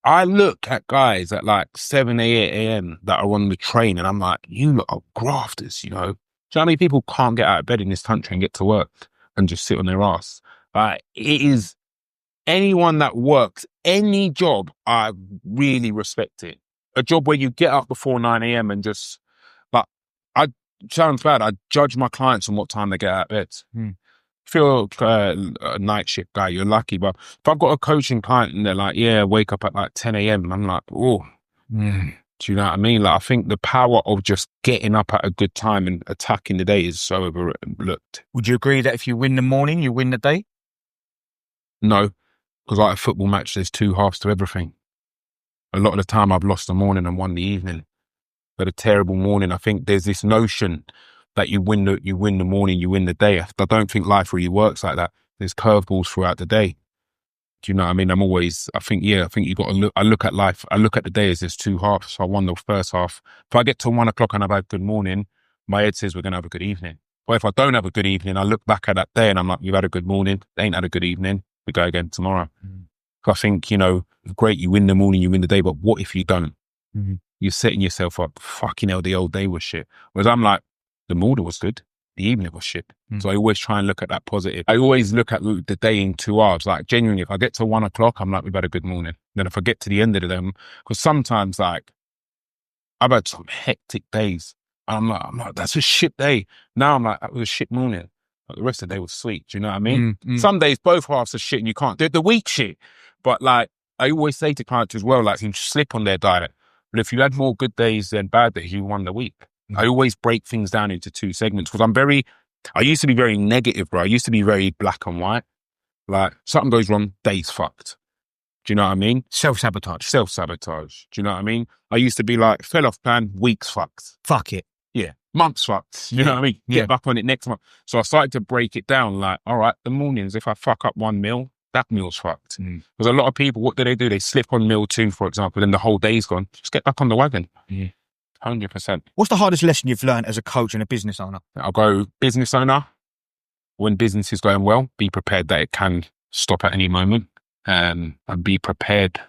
I look at guys at like 7, 8 a.m. that are on the train and I'm like, you lot are grafters, you know? Do you know how many people can't get out of bed in this country and get to work and just sit on their ass? Like it is anyone that works any job, I really respect it. A job where you get up before 9 a.m. and just like sounds bad. I judge my clients on what time they get out of bed. If you're a night shift guy, you're lucky. But if I've got a coaching client and they're like, yeah, wake up at like 10 a.m. I'm like, oh, do you know what I mean? Like, I think the power of just getting up at a good time and attacking the day is so overlooked. Would you agree that if you win the morning, you win the day? No, because like a football match, there's 2 halves to everything. A lot of the time I've lost the morning and won the evening. But a terrible morning, I think there's this notion that you win the morning, you win the day. I don't think life really works like that. There's curveballs throughout the day. Do you know what I mean? I think you got to look, I look at life, I look at the day as there's 2 halves. So I won the first half. If I get to 1 o'clock and I've had a good morning, my head says we're going to have a good evening. But if I don't have a good evening, I look back at that day and I'm like, you've had a good morning, they ain't had a good evening, we go again tomorrow. So I think, you know, great, you win the morning, you win the day, but what if you don't? You're setting yourself up, fucking hell, the old day was shit. Whereas I'm like, the morning was good, the evening was shit. So I always try and look at that positive. I always look at the day in 2 halves. Like genuinely, if I get to 1 o'clock, I'm like, we've had a good morning. Then if I get to the end of them, because sometimes like, I've had some hectic days. And I'm like, that's a shit day. Now I'm like, that was a shit morning. Like, the rest of the day was sweet. Do you know what I mean? Some days, both halves are shit and you can't do the week shit. But like, I always say to clients as well, like, you slip on their diet. But if you had more good days than bad days, you won the week. I always break things down into 2 segments because I used to be very negative, bro. I used to be very black and white. Like, something goes wrong, day's fucked. Do you know what I mean? Self-sabotage. Self-sabotage. Do you know what I mean? I used to be like, fell off plan, week's fucked. Fuck it. Yeah. Month's fucked. You know what I mean? Get back on it next month. So I started to break it down like, all right, the mornings, if I fuck up 1 meal, that meal's fucked. Because a lot of people, what do? They slip on meal 2, for example, then the whole day's gone. Just get back on the wagon. 100%. What's the hardest lesson you've learned as a coach and a business owner? I'll go business owner. When business is going well, be prepared that it can stop at any moment. And be prepared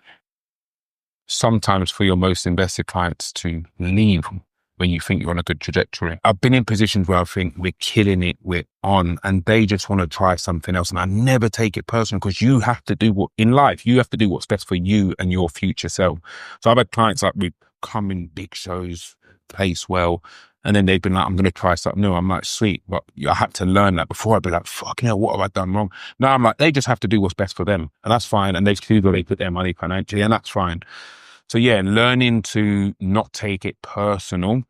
sometimes for your most invested clients to leave when you think you're on a good trajectory. I've been in positions where I think we're killing it, we're on, and they just want to try something else. And I never take it personal because you have to do in life, you have to do what's best for you and your future self. So I've had clients like, we come in big shows, place well, and then they've been like, I'm going to try something new. I'm like, sweet. But I had to learn that before. I'd be like, fucking hell, what have I done wrong? Now I'm like, they just have to do what's best for them. And that's fine. And they choose where they put their money financially, and that's fine. So yeah, learning to not take it personal,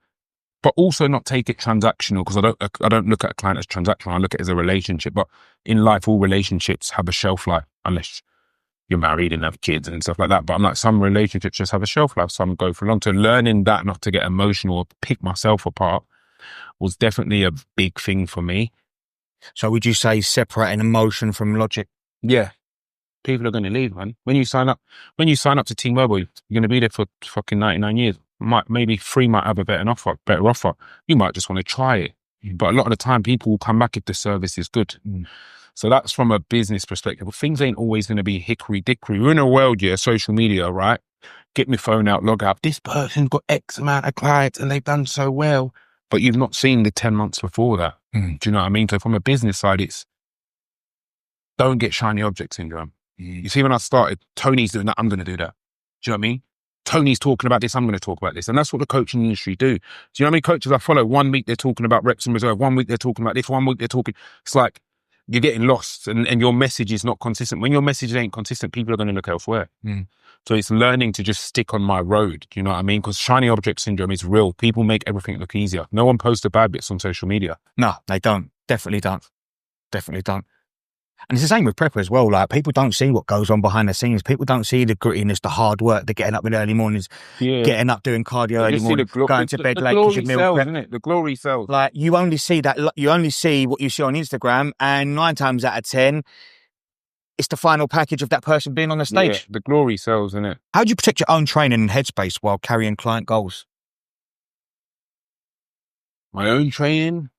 but also not take it transactional, because I don't look at a client as transactional. I look at it as a relationship. But in life, all relationships have a shelf life, unless you're married and have kids and stuff like that. But I'm like, some relationships just have a shelf life. Some go for long. So learning that not to get emotional or pick myself apart was definitely a big thing for me. So would you say separating emotion from logic? Yeah. People are going to leave, man. When you sign up to T-Mobile, you're going to be there for fucking 99 years. Maybe 3 might have a better offer. You might just want to try it. But a lot of the time, people will come back if the service is good. So that's from a business perspective. But things ain't always going to be hickory dickory. We're in a world, social media, right? Get my phone out, log out. This person's got X amount of clients and they've done so well. But you've not seen the 10 months before that. Do you know what I mean? So from a business side, it's don't get shiny object syndrome. You see, when I started, Tony's doing that, I'm going to do that. Do you know what I mean? Tony's talking about this, I'm going to talk about this. And that's what the coaching industry do. Do you know how many coaches I follow? 1 week they're talking about reps and reserve. 1 week they're talking about this. 1 week they're talking. It's like you're getting lost and your message is not consistent. When your message ain't consistent, people are going to look elsewhere. So it's learning to just stick on my road. Do you know what I mean? Because shiny object syndrome is real. People make everything look easier. No one posts the bad bits on social media. No, they don't. Definitely don't. Definitely don't. And it's the same with prep as well. Like, people don't see what goes on behind the scenes. People don't see the grittiness, the hard work, the getting up in the early mornings, getting up doing cardio early morning, going to bed late because you've meal prep. Isn't it? The glory sells. Like, you only see that. You only see what you see on Instagram, and 9 times out of 10, it's the final package of that person being on the stage. Yeah, the glory sells, isn't it? How do you protect your own training and headspace while carrying client goals? My own training?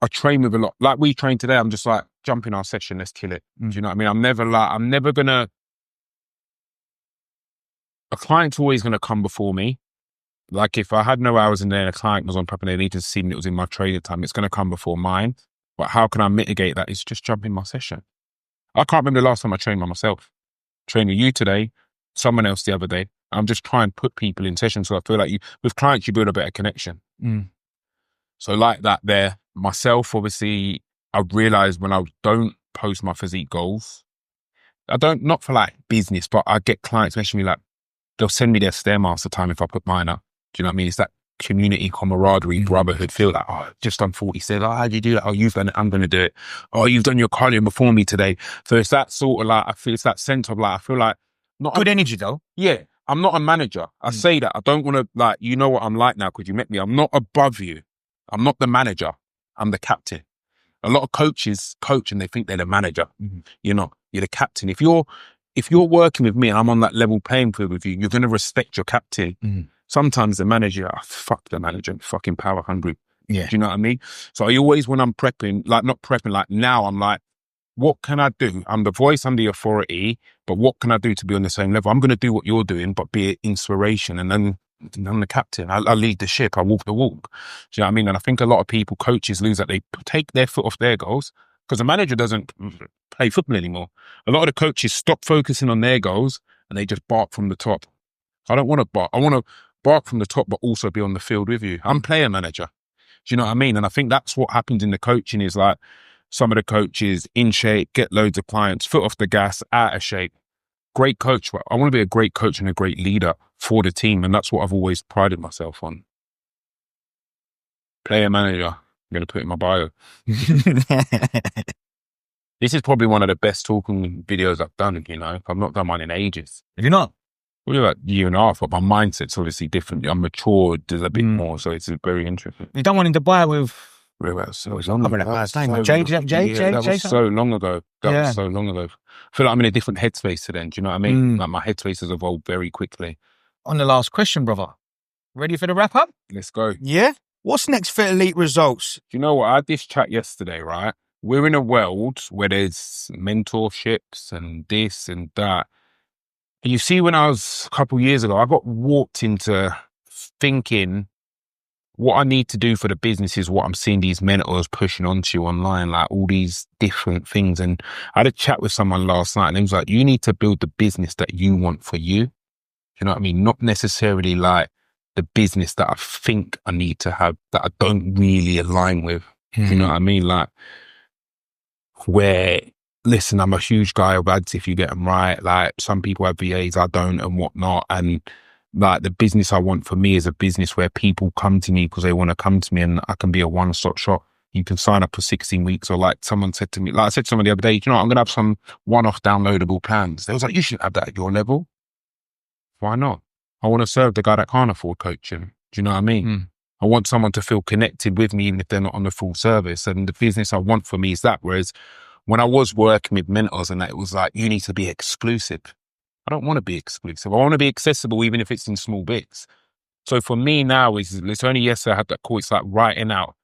I train with a lot. Like we train today, I'm just like, jump in our session, let's kill it. Do you know what I mean? I'm never gonna, a client's always gonna come before me. Like if I had no hours in there and a client was on prep and they needed to see me, it was in my training time, it's gonna come before mine. But how can I mitigate that? It's just jump in my session. I can't remember the last time I trained by myself. Trained with you today, someone else the other day. I'm just trying to put people in sessions so I feel like with clients, you build a better connection. So like that there, myself, obviously, I realized when I don't post my physique goals, not for like business, but I get clients messaging me like, they'll send me their Stairmaster time if I put mine up. Do you know what I mean? It's that community, camaraderie, brotherhood, feel like, oh, just done 40 said, oh, how do you do that? Oh, you've done it, I'm going to do it. Oh, you've done your cardio before me today. So it's that sort of like, I feel it's that sense of like, I feel like, not good energy though. Yeah. I'm not a manager. I say that. I don't want to, like, you know what I'm like now because you met me. I'm not above you. I'm not the manager. I'm the captain. A lot of coaches coach and they think they're the manager. You're not. You're the captain. If you're working with me and I'm on that level playing field with you, you're going to respect your captain. Sometimes the manager, fuck the manager, I'm fucking power hungry. Yeah. Do you know what I mean? So I always, when I'm prepping, like not prepping, like now I'm like, what can I do? I'm the voice, I'm the authority, but what can I do to be on the same level? I'm going to do what you're doing, but be an inspiration. And then I'm the captain. I lead the ship. I walk the walk. Do you know what I mean? And I think a lot of people, coaches, lose that. They take their foot off their goals because the manager doesn't play football anymore. A lot of the coaches stop focusing on their goals and they just bark from the top. I don't want to bark. I want to bark from the top, but also be on the field with you. I'm player manager. Do you know what I mean? And I think that's what happens in the coaching is like, some of the coaches in shape, get loads of clients, foot off the gas, out of shape. Great coach. I want to be a great coach and a great leader for the team. And that's what I've always prided myself on. Player manager. I'm going to put it in my bio. This is probably one of the best talking videos I've done, you know. I've not done one in ages. Have you not? Probably about a year and a half, but my mindset's obviously different. I'm matured a bit more, so it's very interesting. You don't want in Dubai with... So long ago. Jase? That was so long ago. That was so long ago. I feel like I'm in a different headspace today. Do you know what I mean? Like my headspace has evolved very quickly. On the last question, brother. Ready for the wrap up? Let's go. Yeah? What's next for Elite Results? Do you know what? I had this chat yesterday, right? We're in a world where there's mentorships and this and that. And you see, when I was a couple of years ago, I got warped into thinking what I need to do for the business is what I'm seeing these mentors pushing onto online, like all these different things. And I had a chat with someone last night and he was like, you need to build the business that you want for you. You know what I mean? Not necessarily like the business that I think I need to have that I don't really align with. You know what I mean? Like where, listen, I'm a huge guy of ads if you get them right. Like some people have VAs, I don't and whatnot. And like the business I want for me is a business where people come to me because they want to come to me and I can be a one-stop shop. You can sign up for 16 weeks or like someone said to me, like I said to someone the other day, you know, I'm going to have some one-off downloadable plans. They was like, you shouldn't have that at your level. Why not? I want to serve the guy that can't afford coaching. Do you know what I mean? I want someone to feel connected with me even if they're not on the full service. And the business I want for me is that. Whereas when I was working with mentors and that, it was like, you need to be exclusive. I don't want to be exclusive. I want to be accessible even if it's in small bits. So for me now, it's only yesterday I had that call. It's like writing out,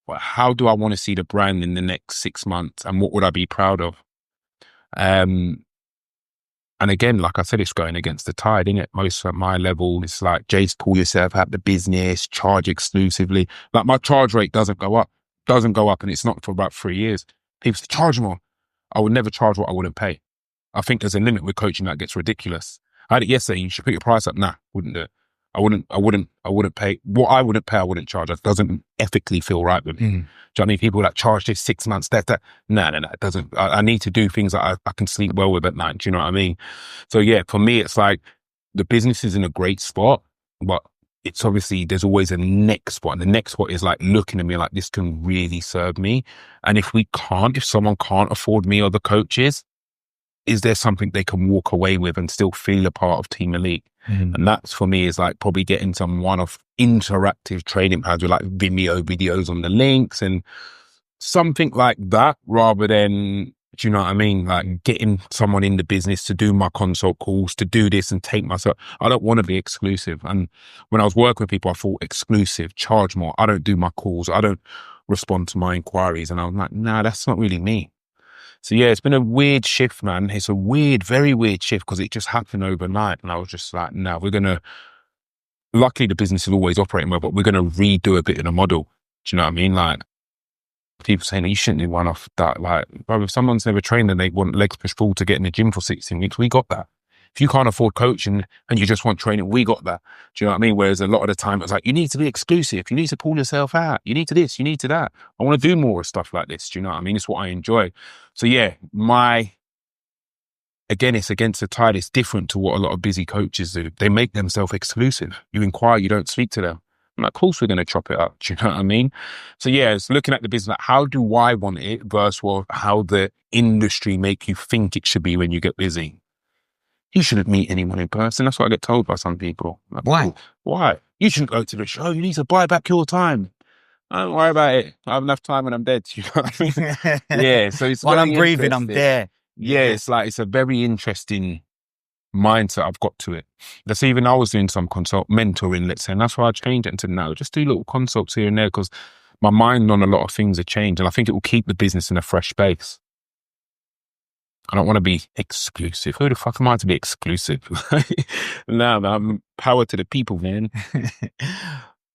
well, how do I want to see the brand in the next 6 months and what would I be proud of? And again, like I said, it's going against the tide, isn't it? Most at my level, it's like, Jase, pull yourself out the business, charge exclusively. Like my charge rate doesn't go up, and it's not for about 3 years. People say, charge more. I would never charge what I wouldn't pay. I think there's a limit with coaching that gets ridiculous. I had it yesterday, you should put your price up. Nah, wouldn't do it. I wouldn't pay. What I wouldn't pay, I wouldn't charge. That doesn't ethically feel right with me. Do you know what I mean? People that charge this 6 months, that. No, it doesn't. I need to do things that I can sleep well with at night. Do you know what I mean? So yeah, for me, it's like the business is in a great spot, but it's obviously, there's always a next spot. And the next spot is like looking at me like, this can really serve me. And if someone can't afford me or the coaches, is there something they can walk away with and still feel a part of Team Elite? And that's for me is like probably getting some one-off interactive training plans with like Vimeo videos on the links and something like that, rather than, do you know what I mean? Like getting someone in the business to do my consult calls, to do this and take myself. I don't want to be exclusive. And when I was working with people, I thought exclusive, charge more. I don't do my calls. I don't respond to my inquiries. And I was like, nah, that's not really me. So yeah, it's been a weird shift, man. It's a weird, very weird shift because it just happened overnight. And I was just like, no, luckily the business is always operating well, but we're going to redo a bit of the model. Do you know what I mean? Like people saying, you shouldn't do one off that. Like, bro, if someone's never trained and they want legs push full to get in the gym for 16 weeks, we got that. If you can't afford coaching and you just want training, we got that. Do you know what I mean? Whereas a lot of the time it's like, you need to be exclusive. You need to pull yourself out. You need to this, you need to that. I want to do more stuff like this. Do you know what I mean? It's what I enjoy. So yeah, again, it's against the tide. It's different to what a lot of busy coaches do. They make themselves exclusive. You inquire, you don't speak to them. I'm like, of course we're going to chop it up. Do you know what I mean? So yeah, it's looking at the business, like how do I want it versus how the industry make you think it should be when you get busy. You shouldn't meet anyone in person. That's what I get told by some people. Like, Why? Why? You shouldn't go to the show. You need to buy back your time. Don't worry about it. I have enough time when I'm dead. You know what I mean? Yeah. So it's while I'm breathing, I'm there. Yeah, it's like, it's a very interesting mindset I've got to it. That's even, I was doing some mentoring, let's say, and that's why I changed it into now. Just do little consults here and there because my mind on a lot of things have changed and I think it will keep the business in a fresh space. I don't want to be exclusive. Who the fuck am I to be exclusive? No, I'm power to the people, man.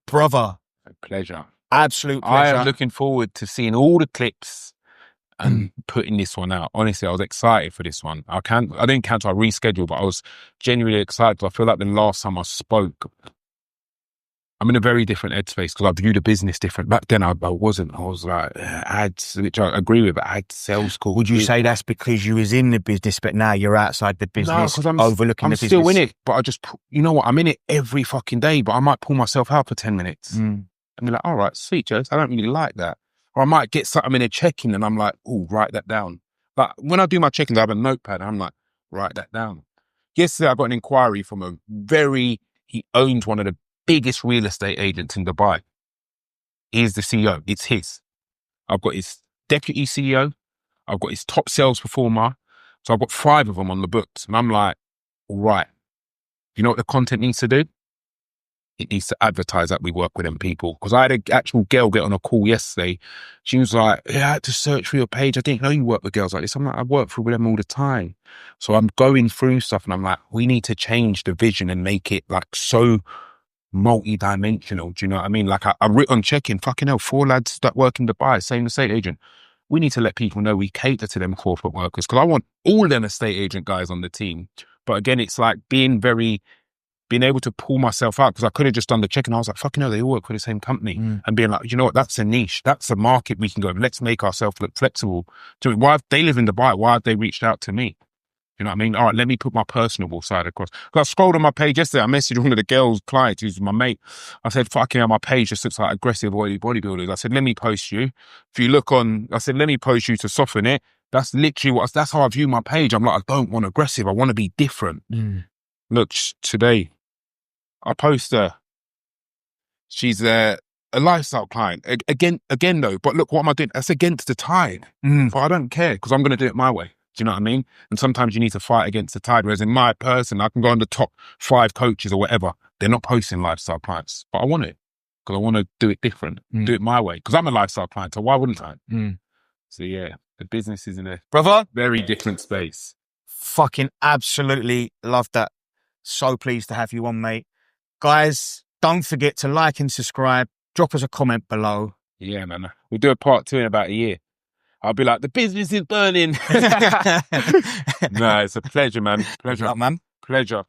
Brother. A pleasure. Absolute pleasure. I am looking forward to seeing all the clips and putting this one out. Honestly, I was excited for this one. I didn't cancel, I rescheduled, but I was genuinely excited. I feel like the last time I spoke, I'm in a very different headspace because I view the business different. Back then I wasn't. I was like, ads, which I agree with, ads, sales calls. Would you say that's because you was in the business, but now you're outside the business, no, overlooking the business? I'm still in it, but I just, you know what, I'm in it every fucking day, but I might pull myself out for 10 minutes. And be like, all right, sweet, Jase, I don't really like that. Or I might get something in a check-in and I'm like, oh, write that down. But when I do my check-ins, I have a notepad and I'm like, write that down. Yesterday, I got an inquiry from he owns one of the biggest real estate agents in Dubai. He's the CEO. It's his. I've got his deputy CEO. I've got his top sales performer. So I've got 5 of them on the books. And I'm like, all right, you know what the content needs to do? It needs to advertise that we work with them people. Because I had an actual girl get on a call yesterday. She was like, yeah, I had to search for your page. I didn't know you work with girls like this. I'm like, I work with them all the time. So I'm going through stuff and I'm like, we need to change the vision and make it like so multi-dimensional. Do you know what I mean? Like I writ on check-in, fucking hell, 4 lads that work in Dubai, same estate agent. We need to let people know we cater to them corporate workers because I want all them estate agent guys on the team. But again, it's like being able to pull myself out because I could have just done the check-in. I was like, fucking hell, they all work for the same company. And being like, you know what, that's a niche. That's a market we can go. Let's make ourselves look flexible. So why, if they live in Dubai, why have they reached out to me? You know what I mean? All right, let me put my personable side across. Because I scrolled on my page yesterday. I messaged one of the girls' clients, who's my mate. I said, fucking hell, my page just looks like aggressive oily bodybuilders. I said, let me post you. If you look on, I said, let me post you to soften it. That's literally that's how I view my page. I'm like, I don't want aggressive. I want to be different. Look, today, I post She's a lifestyle client. Again though, but look, what am I doing? That's against the tide. But I don't care because I'm going to do it my way. Do you know what I mean? And sometimes you need to fight against the tide. Whereas in my person, I can go on the top 5 coaches or whatever. They're not posting lifestyle clients, but I want it because I want to do it different, do it my way. Because I'm a lifestyle client, so why wouldn't I? So yeah, the business is in a very different space. Fucking absolutely love that. So pleased to have you on, mate. Guys, don't forget to like and subscribe. Drop us a comment below. Yeah, man. We'll do a part 2 in about a year. I'll be like, the business is burning. No, it's a pleasure, man. Pleasure. Good luck, man. Pleasure.